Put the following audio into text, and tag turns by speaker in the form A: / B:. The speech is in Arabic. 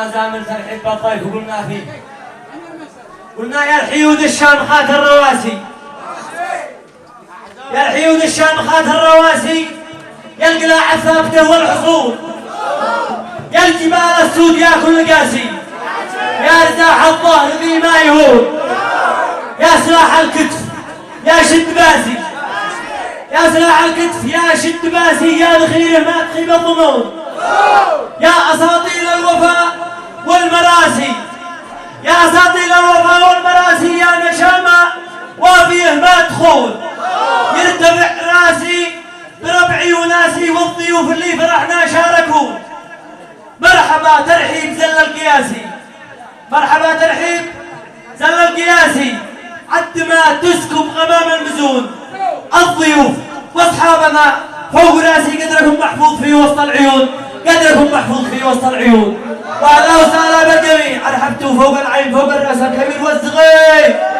A: ما زامل ترحيب بالضيف وقلنا فيه. قلنا يا الحيود الشامخات الرواسي، يا الحيود الشامخات الرواسي، يا القلاع الثابته والحصول، يا الجبال السود يا كل قاسي، يا ارزاح الظهر ذي ما يهون، يا سلاح الكتف يا شد باسي، يا سلاح الكتف يا شد باسي، يا ذخيره ما تخيب الظنون، يا اساطيل الوفاء والمراسي، يا اساطيل الوفاء والمراسي، يا نشامه وافيه ما تخون، يرتفع راسي بربعي وناسي، والضيوف اللي فرحنا شاركوا. مرحبا ترحيب زل القياسي، مرحبا ترحيب زل القياسي، عد ما تسكب غمام المزون، الضيوف واصحابنا فوق راسي، قدركم محفوظ في وسط العيون، قدركم محفوظ في وسط العيون. واهلا وسهلا بالجميع، ارحبتوا فوق العين فوق الراس الكبير والصغير.